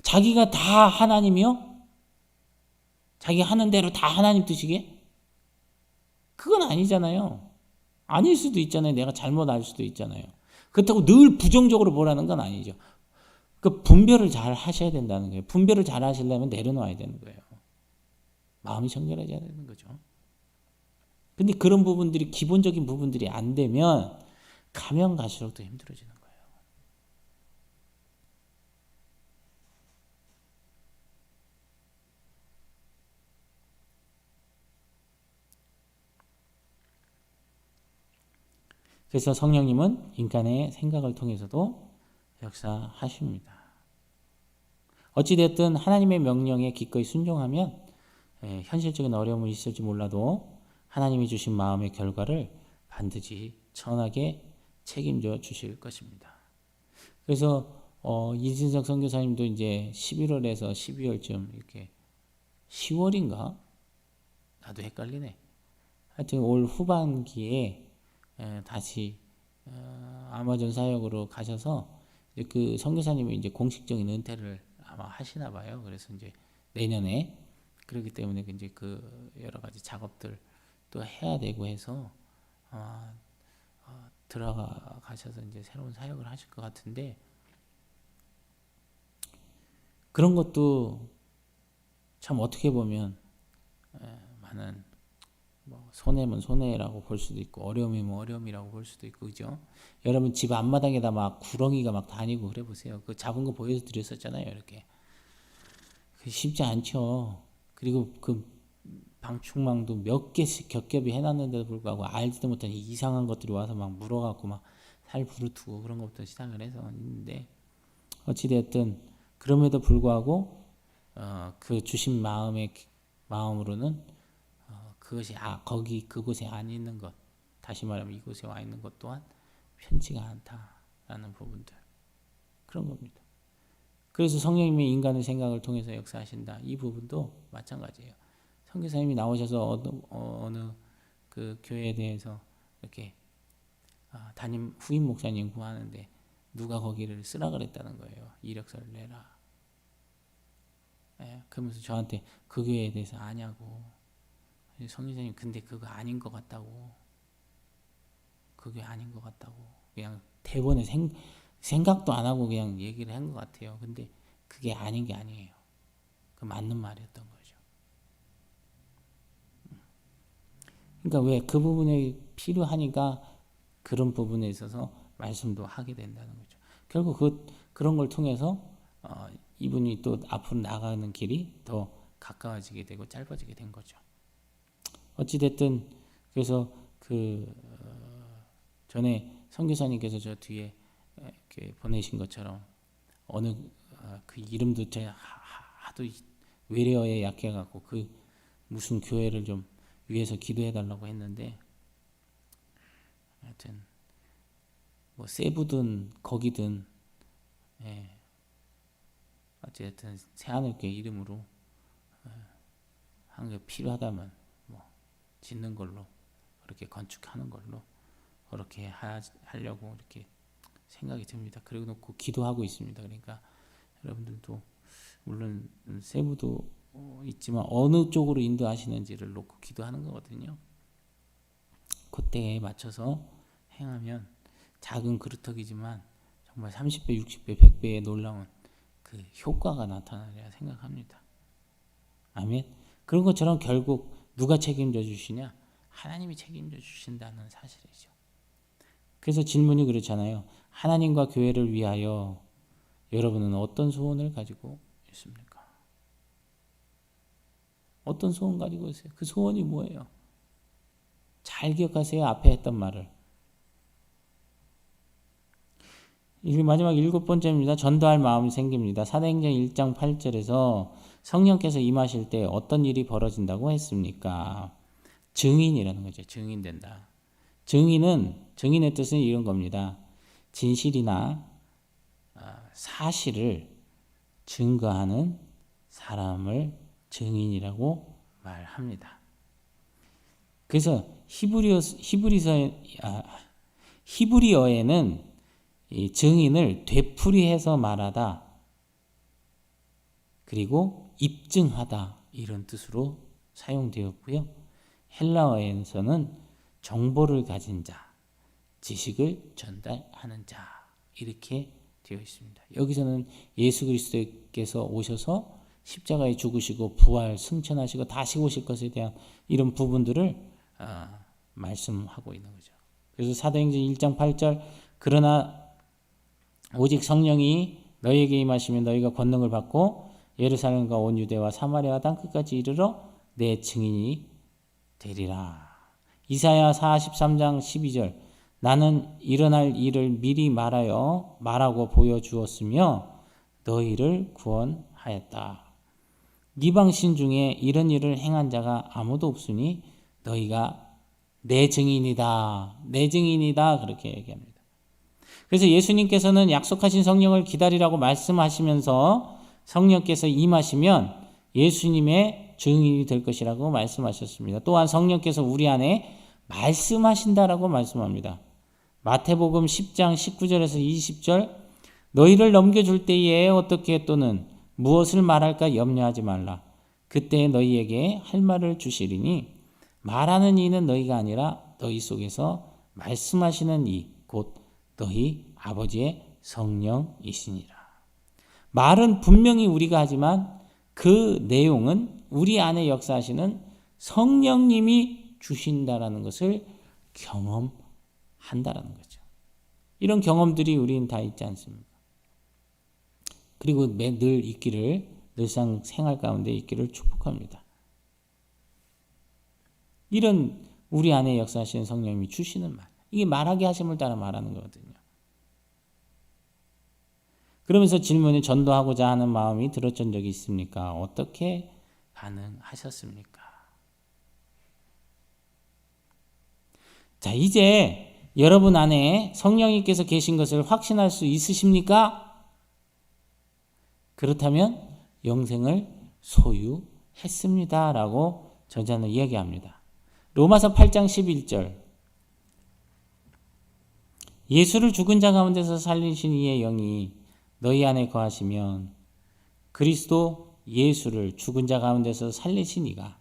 자기가 다 하나님이요? 자기 하는 대로 다 하나님 뜻이게? 그건 아니잖아요. 아닐 수도 있잖아요. 내가 잘못 알 수도 있잖아요. 그렇다고 늘 부정적으로 보라는 건 아니죠. 그 분별을 잘 하셔야 된다는 거예요. 분별을 잘 하시려면 내려놓아야 되는 거예요. 마음이 정결해져야 되는 거죠. 근데 그런 부분들이, 기본적인 부분들이 안 되면 가면 갈수록 더 힘들어지는 거예요. 그래서 성령님은 인간의 생각을 통해서도 역사하십니다. 어찌됐든 하나님의 명령에 기꺼이 순종하면 현실적인 어려움이 있을지 몰라도 하나님이 주신 마음의 결과를 반드시 선하게 책임져 주실 것입니다. 그래서 이진석 선교사님도 이제 11월에서 12월쯤 이렇게 10월인가? 나도 헷갈리네. 하여튼 올 후반기에 다시 아마존 사역으로 가셔서 그 선교사님이 이제 공식적인 은퇴를 아마 하시나 봐요. 그래서 이제 내년에, 그렇기 때문에 이제 그 여러 가지 작업들 또 해야 되고 해서 들어가셔서 이제 새로운 사역을 하실 것 같은데, 그런 것도 참 어떻게 보면 많은 손해면 손해라고 볼 수도 있고 어려움이면 어려움이라고 볼 수도 있고, 그죠? 여러분 집 앞마당에다 막 구렁이가 막 다니고 그래 보세요. 그 잡은 거 보여드렸었잖아요. 이렇게 쉽지 않죠. 그리고 그 방충망도 몇 개씩 겹겹이 해놨는데도 불구하고 알지도 못한 이상한 것들이 와서 막 물어갖고 막 살 부르트고 그런 것부터 시작을 해서 있는데, 어찌되었든 그럼에도 불구하고 그 주신 마음으로는 그것이 거기 그곳에 안 있는 것, 다시 말하면 이곳에 와 있는 것 또한 편치가 않다라는 부분들, 그런 겁니다. 그래서 성령님이 인간의 생각을 통해서 역사하신다, 이 부분도 마찬가지예요. 선교사님이 나오셔서 어느 그 교회에 대해서 이렇게 담임 후임 목사님 구하는데 누가 거기를 쓰라 그랬다는 거예요. 이력서를 내라. 그러면서 저한테 그 교회에 대해서 아냐고. 성교사님 근데 그거 아닌 것 같다고. 그게 아닌 것 같다고. 그냥 대본에 생각도 안 하고 그냥 얘기를 한 것 같아요. 근데 그게 아닌 게 아니에요. 그 맞는 말이었던 거죠. 그러니까 왜 그 부분이 필요하니까 그런 부분에 있어서 말씀도 하게 된다는 거죠. 결국 그런 걸 통해서 이분이 또 앞으로 나가는 길이 더 가까워지게 되고 짧아지게 된 거죠. 어찌됐든 그래서 전에 선교사님께서 저 뒤에 이렇게 보내신 것처럼 어느 그 이름도 제가 하도 외래어에 약해갖고 그 무슨 교회를 좀 위해서 기도해달라고 했는데, 하여튼 뭐 세부든 거기든 어쨌든 새하늘교회 이름으로 한 게 필요하다면 뭐 짓는 걸로, 그렇게 건축하는 걸로 그렇게 하려고 이렇게 생각이 듭니다. 그리고 놓고 기도하고 있습니다. 그러니까 여러분들도 물론 세부도 있지만 어느 쪽으로 인도하시는지를 놓고 기도하는 거거든요. 그때에 맞춰서 행하면 작은 그루터기지만 정말 30배, 60배, 100배의 놀라운 그 효과가 나타나리라 생각합니다. 아멘. 그런 것처럼 결국 누가 책임져 주시냐? 하나님이 책임져 주신다는 사실이죠. 그래서 질문이 그렇잖아요. 하나님과 교회를 위하여 여러분은 어떤 소원을 가지고 있습니까? 어떤 소원 가지고 있어요? 그 소원이 뭐예요? 잘 기억하세요. 앞에 했던 말을. 마지막 7번째입니다. 전도할 마음이 생깁니다. 사도행전 1장 8절에서 성령께서 임하실 때 어떤 일이 벌어진다고 했습니까? 증인이라는 거죠. 증인된다. 증인의 뜻은 이런 겁니다. 진실이나 사실을 증거하는 사람을 증인이라고 말합니다. 그래서 히브리어에는 이 증인을 되풀이해서 말하다, 그리고 입증하다, 이런 뜻으로 사용되었고요. 헬라어에서는 정보를 가진 자, 지식을 전달하는 자, 이렇게 되어 있습니다. 여기서는 예수 그리스도께서 오셔서 십자가에 죽으시고 부활 승천하시고 다시 오실 것에 대한 이런 부분들을 말씀하고 있는 거죠. 그래서 사도행전 1장 8절, 그러나 오직 성령이 너희에게 임하시면 너희가 권능을 받고 예루살렘과 온 유대와 사마리아 땅끝까지 이르러 내 증인이 되리라. 이사야 43장 12절, 나는 일어날 일을 미리 말하고 보여주었으며 너희를 구원하였다. 이방신 중에 이런 일을 행한 자가 아무도 없으니 너희가 내 증인이다. 내 증인이다. 그렇게 얘기합니다. 그래서 예수님께서는 약속하신 성령을 기다리라고 말씀하시면서 성령께서 임하시면 예수님의 증인이 될 것이라고 말씀하셨습니다. 또한 성령께서 우리 안에 말씀하신다라고 말씀합니다. 마태복음 10장 19절에서 20절, 너희를 넘겨줄 때에 어떻게 또는 무엇을 말할까 염려하지 말라. 그때 너희에게 할 말을 주시리니 말하는 이는 너희가 아니라 너희 속에서 말씀하시는 이 곧 너희 아버지의 성령이시니라. 말은 분명히 우리가 하지만 그 내용은 우리 안에 역사하시는 성령님이 주신다라는 것을 경험한다라는 거죠. 이런 경험들이 우리는 다 있지 않습니까? 그리고 늘 있기를, 늘상 생활 가운데 있기를 축복합니다. 이런 우리 안에 역사하시는 성령님이 주시는 말. 이게 말하게 하심을 따라 말하는 거거든요. 그러면서 질문이 전도하고자 하는 마음이 들었던 적이 있습니까? 어떻게 가능하셨습니까? 자, 이제 여러분 안에 성령님께서 계신 것을 확신할 수 있으십니까? 그렇다면 영생을 소유했습니다. 라고 저자는 이야기합니다. 로마서 8장 11절 예수를 죽은 자 가운데서 살리신 이의 영이 너희 안에 거하시면 그리스도 예수를 죽은 자 가운데서 살리신 이가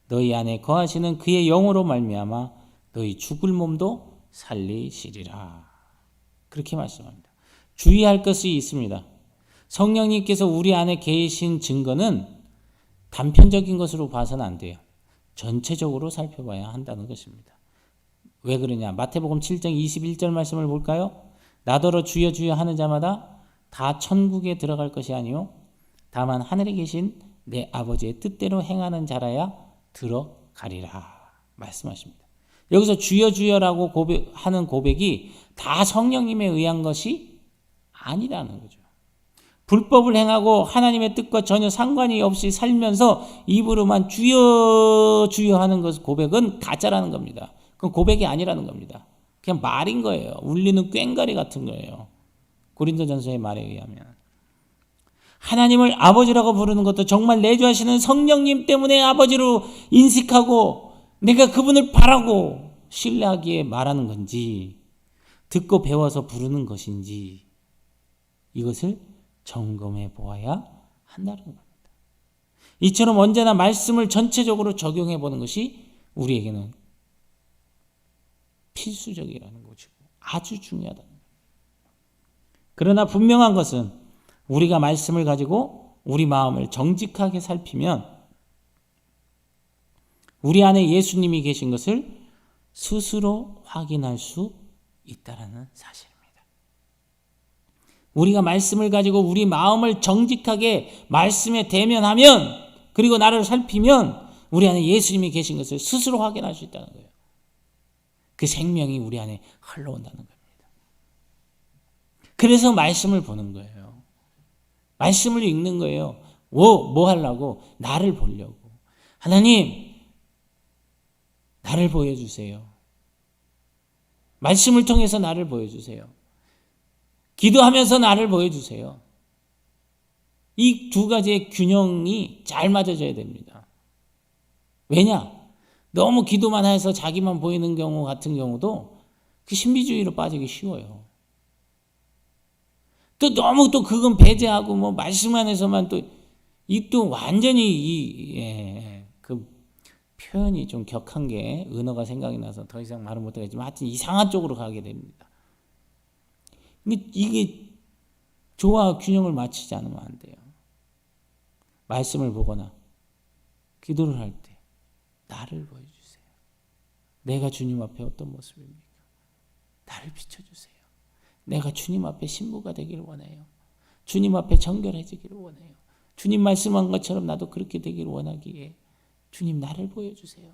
너희 안에 거하시는 그의 영으로 말미암아 너희 죽을 몸도 살리시리라. 그렇게 말씀합니다. 주의할 것이 있습니다. 성령님께서 우리 안에 계신 증거는 단편적인 것으로 봐서는 안 돼요. 전체적으로 살펴봐야 한다는 것입니다. 왜 그러냐? 마태복음 7장 21절 말씀을 볼까요? 나더러 주여 주여 하는 자마다 다 천국에 들어갈 것이 아니요 다만 하늘에 계신 내 아버지의 뜻대로 행하는 자라야 들어가리라 말씀하십니다. 여기서 주여 주여라고 하는 고백이 다 성령님에 의한 것이 아니라는 거죠. 불법을 행하고 하나님의 뜻과 전혀 상관이 없이 살면서 입으로만 주여 주여 하는 것 고백은 가짜라는 겁니다. 그건 고백이 아니라는 겁니다. 그냥 말인 거예요. 울리는 꽹과리 같은 거예요. 고린도전서의 말에 의하면 하나님을 아버지라고 부르는 것도 정말 내주하시는 성령님 때문에 아버지로 인식하고 내가 그분을 바라고 신뢰하기에 말하는 건지 듣고 배워서 부르는 것인지 이것을 점검해 보아야 한다는 겁니다. 이처럼 언제나 말씀을 전체적으로 적용해 보는 것이 우리에게는 필수적이라는 것이고 아주 중요하다는 거예요. 그러나 분명한 것은 우리가 말씀을 가지고 우리 마음을 정직하게 살피면 우리 안에 예수님이 계신 것을 스스로 확인할 수 있다는 사실입니다. 우리가 말씀을 가지고 우리 마음을 정직하게 말씀에 대면하면 그리고 나를 살피면 우리 안에 예수님이 계신 것을 스스로 확인할 수 있다는 거예요. 그 생명이 우리 안에 흘러온다는 겁니다. 그래서 말씀을 보는 거예요. 말씀을 읽는 거예요. 뭐 하려고? 나를 보려고. 하나님, 나를 보여주세요. 말씀을 통해서 나를 보여주세요. 기도하면서 나를 보여주세요. 이 두 가지의 균형이 잘 맞아져야 됩니다. 왜냐? 너무 기도만 해서 자기만 보이는 경우 같은 경우도 그 신비주의로 빠지기 쉬워요. 또 너무 또 그건 배제하고 뭐 말씀 안에서만 또 완전히 그 표현이 좀 격한 게 언어가 생각이 나서 더 이상 말을 못하겠지만 하여튼 이상한 쪽으로 가게 됩니다. 근데 이게 조화와 균형을 맞추지 않으면 안 돼요. 말씀을 보거나 기도를 할 때 나를 보여주세요. 내가 주님 앞에 어떤 모습입니까? 나를 비춰주세요. 내가 주님 앞에 신부가 되기를 원해요. 주님 앞에 정결해지기를 원해요. 주님 말씀한 것처럼 나도 그렇게 되기를 원하기에 주님 나를 보여주세요.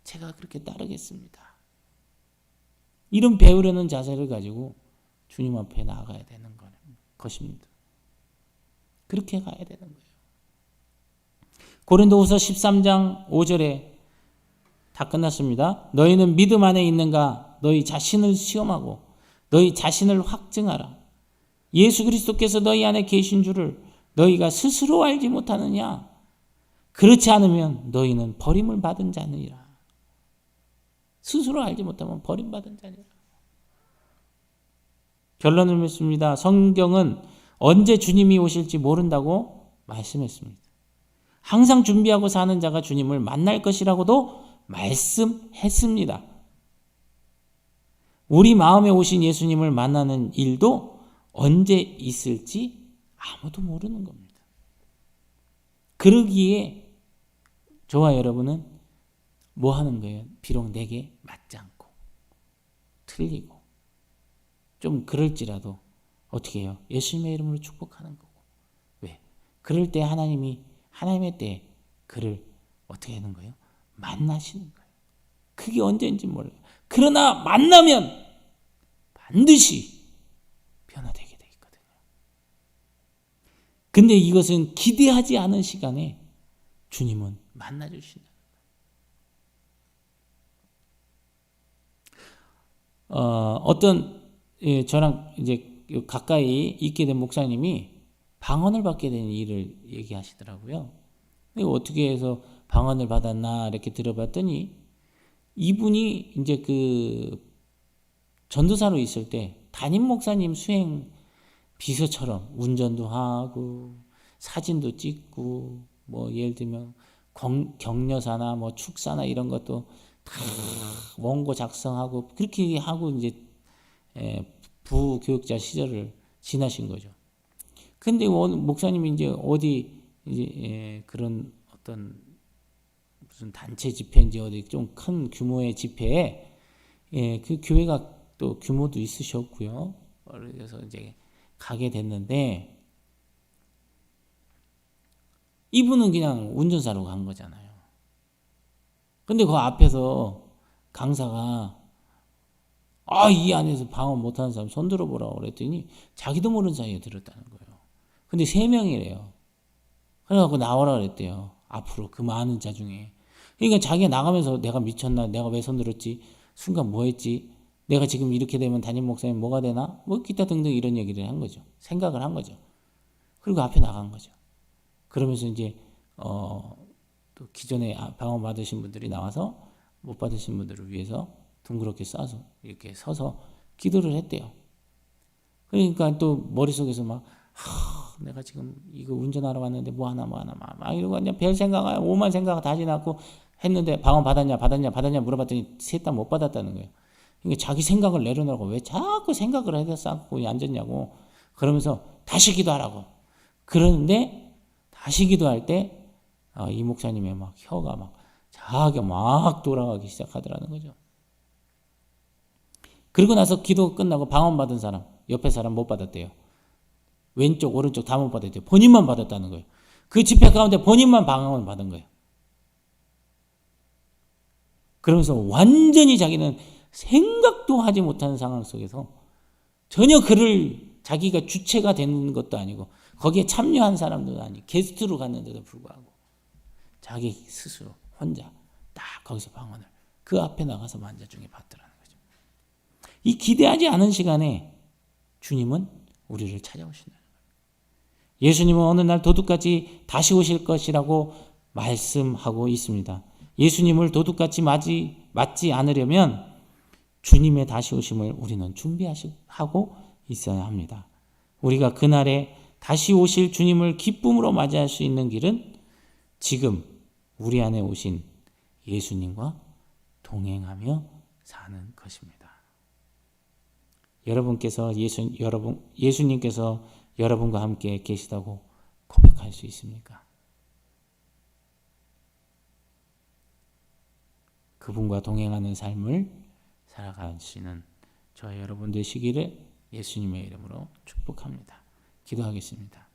제가 그렇게 따르겠습니다. 이런 배우려는 자세를 가지고 주님 앞에 나아가야 되는 것입니다. 그렇게 가야 되는 거예요. 고린도후서 13장 5절에 다 끝났습니다. 너희는 믿음 안에 있는가? 너희 자신을 시험하고 너희 자신을 확증하라. 예수 그리스도께서 너희 안에 계신 줄을 너희가 스스로 알지 못하느냐? 그렇지 않으면 너희는 버림을 받은 자니라. 스스로 알지 못하면 버림받은 자니라. 결론을 맺습니다. 성경은 언제 주님이 오실지 모른다고 말씀했습니다. 항상 준비하고 사는 자가 주님을 만날 것이라고도 말씀했습니다. 우리 마음에 오신 예수님을 만나는 일도 언제 있을지 아무도 모르는 겁니다. 그러기에 저와 여러분은 뭐 하는 거예요? 비록 내게 맞지 않고 틀리고 좀 그럴지라도 어떻게 해요? 예수님의 이름으로 축복하는 거고. 왜? 그럴 때 하나님의 때에 그를 어떻게 하는 거예요? 만나시는 거예요. 그게 언제인지 몰라요. 그러나 만나면 반드시 변화되게 돼 있거든요. 근데 이것은 기대하지 않은 시간에 주님은 만나주신다. 어떤 저랑 이제 가까이 있게 된 목사님이 방언을 받게 된 일을 얘기하시더라고요. 어떻게 해서 방언을 받았나 이렇게 들어봤더니 이분이 이제 그 전도사로 있을 때 담임 목사님 수행 비서처럼 운전도 하고 사진도 찍고 뭐 예를 들면 격려사나 뭐 축사나 이런 것도 다 원고 작성하고 그렇게 하고 이제 부교육자 시절을 지나신 거죠. 근데 목사님이 이제 어디 이제 그런 어떤 무슨 단체 집회인지 어디 좀 큰 규모의 집회에 그 교회가 또 규모도 있으셨고요. 그래서 이제 가게 됐는데 이분은 그냥 운전사로 간 거잖아요. 근데 그 앞에서 강사가 이 안에서 방언 못하는 사람 손 들어보라고 그랬더니 자기도 모르는 사이에 들었다는 거예요. 근데 3명이래요. 그래갖고 나오라 그랬대요. 앞으로 그 많은 자 중에. 그러니까 자기가 나가면서 내가 미쳤나? 내가 왜 손 들었지? 순간 뭐 했지? 내가 지금 이렇게 되면 담임 목사님 뭐가 되나? 뭐 기타 등등 이런 얘기를 한 거죠. 생각을 한 거죠. 그리고 앞에 나간 거죠. 그러면서 이제 또 기존에 방언 받으신 분들이 나와서 못 받으신 분들을 위해서 둥그렇게 싸서 이렇게 서서 기도를 했대요. 그러니까 또 머릿속에서 막 내가 지금 이거 운전하러 왔는데 뭐 하나 막 이러고 그냥 별 생각, 오만 생각 다 지났고 했는데 방언 받았냐 물어봤더니 셋 다 못 받았다는 거예요. 그러니까 자기 생각을 내려놓고 왜 자꾸 생각을 해서 쌓고 앉았냐고 그러면서 다시 기도하라고. 그런데 다시 기도할 때 이 목사님의 막 혀가 막 자기가 막 돌아가기 시작하더라는 거죠. 그리고 나서 기도 끝나고 방언 받은 사람, 옆에 사람 못 받았대요. 왼쪽, 오른쪽 다 못 받았대요. 본인만 받았다는 거예요. 그 집회 가운데 본인만 방언을 받은 거예요. 그러면서 완전히 자기는 생각도 하지 못하는 상황 속에서 전혀 그를 자기가 주체가 되는 것도 아니고 거기에 참여한 사람도 아니고 게스트로 갔는데도 불구하고 자기 스스로 혼자 딱 거기서 방언을 그 앞에 나가서 만자중에 받더라는 거죠. 이 기대하지 않은 시간에 주님은 우리를 찾아오신다는 거예요. 예수님은 어느 날 도둑같이 다시 오실 것이라고 말씀하고 있습니다. 예수님을 도둑같이 맞지 않으려면 주님의 다시 오심을 우리는 준비하고 있어야 합니다. 우리가 그날에 다시 오실 주님을 기쁨으로 맞이할 수 있는 길은 지금 우리 안에 오신 예수님과 동행하며 사는 것입니다. 여러분께서 예수님께서 여러분과 함께 계시다고 고백할 수 있습니까? 그분과 동행하는 삶을 살아가시는 저와 여러분 되시기를 예수님의 이름으로 축복합니다. 기도하겠습니다.